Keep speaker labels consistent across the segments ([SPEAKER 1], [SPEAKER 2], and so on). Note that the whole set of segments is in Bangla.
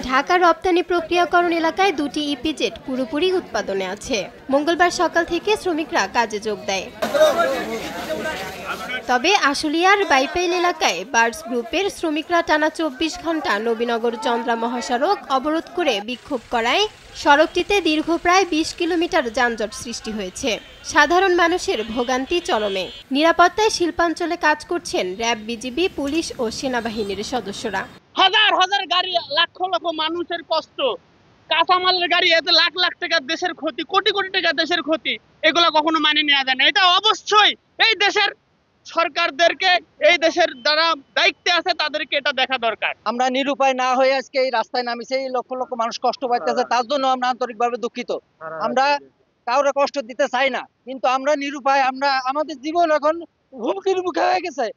[SPEAKER 1] ঢাকা রপ্তানি প্রক্রিয়াকরণ এলাকায় দুটি ইপিজেড পুরোপুরি উৎপাদনে আছে। মঙ্গলবার সকাল থেকে শ্রমিকরা কাজে যোগ দেয়। তবে আশুলিয়ার বাইপাইল এলাকায় বার্ডস গ্রুপের শ্রমিকরা টানা ২৪ ঘন্টা নবীনগর চন্দ্রা মহাসড়ক অবরোধ করে বিক্ষোভ করায় সড়কটিতে দীর্ঘ প্রায় ২০ কিলোমিটার যানজট সৃষ্টি হয়েছে। সাধারণ মানুষের ভোগান্তি চরমে। নিরাপত্তায় শিল্পাঞ্চলে কাজ করছেন র্যাব, বিজিবি, পুলিশ ও সেনাবাহিনীর সদস্যরা।
[SPEAKER 2] হাজার হাজার গাড়ি, লক্ষ লক্ষ মানুষের কষ্ট, কাঁচামালের গাড়ি, এতে লাখ লাখ টাকা দেশের ক্ষতি, কোটি কোটি টাকা দেশের ক্ষতি, এগুলো কখনো মানে নেওয়া যায় না। এটা অবশ্যই এই দেশের সরকারদেরকে, এই দেশের যারা দায়িত্বে আছে তাদেরকে এটা দেখা দরকার।
[SPEAKER 3] আমরা নিরুপায় না হয়ে আজকে এই রাস্তায় নামিছি। এই লক্ষ লক্ষ মানুষ কষ্ট পাইতেছে, তার জন্য আমরা আন্তরিকভাবে দুঃখিত। আমরা কাউরে কষ্ট দিতে চাই না, কিন্তু আমরা নিরুপায়। আমরা আমাদের জীবন এখন হুমকির মুখে হয়ে গেছে।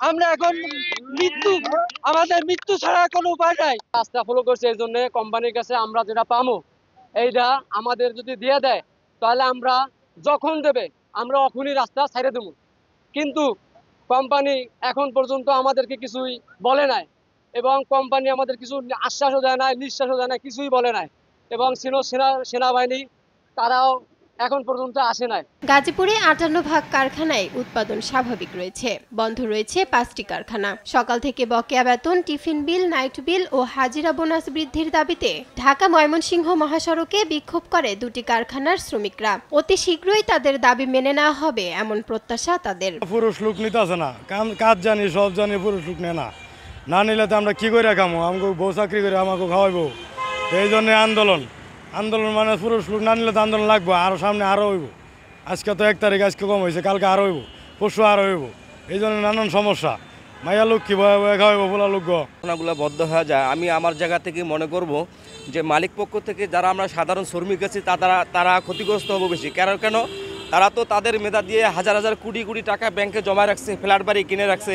[SPEAKER 3] আমরা এখন আমাদের মৃত্যু ছাড়া কোনো উপায় নাই।
[SPEAKER 4] রাস্তা ফলো করছে, এই জন্য কোম্পানির কাছে আমরা যেটা পাবো এইটা আমাদের যদি দিয়ে দেয় তাহলে আমরা যখন দেবে আমরা এখনই রাস্তা ছেড়ে দেবো। কিন্তু কোম্পানি এখন পর্যন্ত আমাদেরকে কিছুই বলে নাই, এবং কোম্পানি আমাদের কিছু আশ্বাসও দেয় নাই, নিঃশ্বাসও দেয় নাই, কিছুই বলে নাই। এবং সেনাবাহিনী তারাও এখন পর্যন্ত আসে নাই।
[SPEAKER 1] গাজীপুরে ৫৮ ভাগ কারখানায় উৎপাদন স্বাভাবিক রয়েছে। বন্ধ রয়েছে ৫টি কারখানা। সকাল থেকে বকেয়া বেতন, টিফিন বিল, নাইট বিল ও হাজিরা বোনাস বৃদ্ধির দাবিতে ঢাকা ময়মনসিংহ মহাসড়কে বিক্ষোভ করে দুটি কারখানার শ্রমিকরা। অতি শীঘ্রই তাদের দাবি মেনে নেওয়া হবে এমন প্রত্যাশা তাদের।
[SPEAKER 5] পুরুষ লোক নিতে আসে না, কাজ জানি, সব জানি, পুরুষ লোক নেয় না। না নিলে তো আমরা কি করে খামো? আমাকে বউ চাকরি করে আমাকে খাওয়াইবো। এই জন্য আন্দোলন মানে পুরুষ লোক না নিলে তো আন্দোলন লাগবে। আরো সামনে আরো হইব। আজকে তো ১ তারিখ, আজকে কম হয়েছে, কালকে আরো হইব, পরশু আরো হইব। এই জন্য নানান সমস্যা। মাইয়া লোক কি ভয়ে খাওয়াইব, পোলা লোক
[SPEAKER 6] ঘটনাগুলো বদ্ধ হয়ে যায়। আমি আমার জায়গা থেকে মনে করব যে মালিক পক্ষ থেকে যারা আমরা সাধারণ শ্রমিক আছি তারা ক্ষতিগ্রস্ত হবো বেশি। কেন তারা তো তাদের মেধা দিয়ে হাজার হাজার কোটি কোটি টাকা ব্যাংকে জমা রাখছে, ফ্ল্যাট বাড়ি কিনে রাখছে।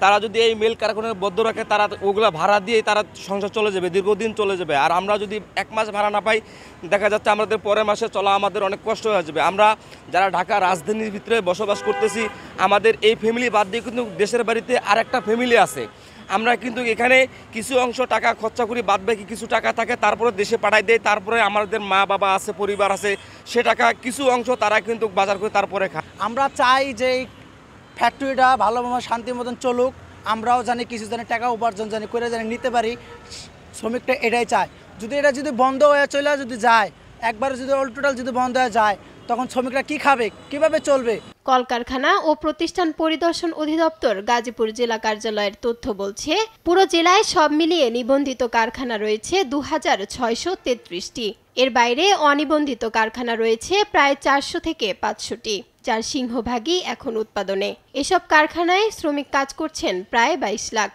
[SPEAKER 6] তারা যদি এই মিল কারখানা বদ্ধ রাখে, তারা ওগুলো ভাড়া দিয়ে তারা সংসার চলে যাবে, দীর্ঘদিন চলে যাবে। আর আমরা যদি ১ মাস ভাড়া না পাই, দেখা যাচ্ছে আমাদের পরের মাসে চলা আমাদের অনেক কষ্ট হয়ে যাবে। আমরা যারা ঢাকা রাজধানীর ভিতরে বসবাস করতেছি, আমাদের এই ফ্যামিলি বাদ দিয়ে কিন্তু দেশের বাড়িতে আরেকটা ফ্যামিলি আছে। আমরা কিন্তু এখানে কিছু অংশ টাকা খরচা করি, বাদ বাকি কিছু টাকা থাকে, তারপরে দেশে পাঠাই দেয়। তারপরে আমাদের মা বাবা আছে, পরিবার আছে, সে টাকা কিছু অংশ তারা কিন্তু বাজার করে তারপরে খায়।
[SPEAKER 3] আমরা চাই যে এই ফ্যাক্টরিটা ভালোভাবে শান্তির মতন চলুক। আমরাও জানি কিছু টাকা উপার্জন করে নিতে পারি। শ্রমিকটা এটাই চায়। যদি বন্ধ হয়ে চলে যদি যায়, একবারে যদি অল টোটাল যদি বন্ধ হয়ে যায়, তখন শ্রমিকরা কি খাবে, কিভাবে চলবে?
[SPEAKER 1] কলকারখানা ও প্রতিষ্ঠান পরিদর্শন অধিদপ্তর গাজীপুর জেলা কার্যালয়ের তথ্য বলছে, পুরো জেলায় সব মিলিয়ে নিবন্ধিত কারখানা রয়েছে ২৬৩৩টি। এর বাইরে অনিবন্ধিত কারখানা রয়েছে প্রায় ৪০০ থেকে ৫০০টি, যার সিংহভাগই এখন উৎপাদনে। এসব কারখানায় শ্রমিক কাজ করছেন প্রায় ২২ লাখ।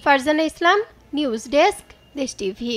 [SPEAKER 1] ফারজানা ইসলাম, নিউজ ডেস্ক, দেশ টিভি।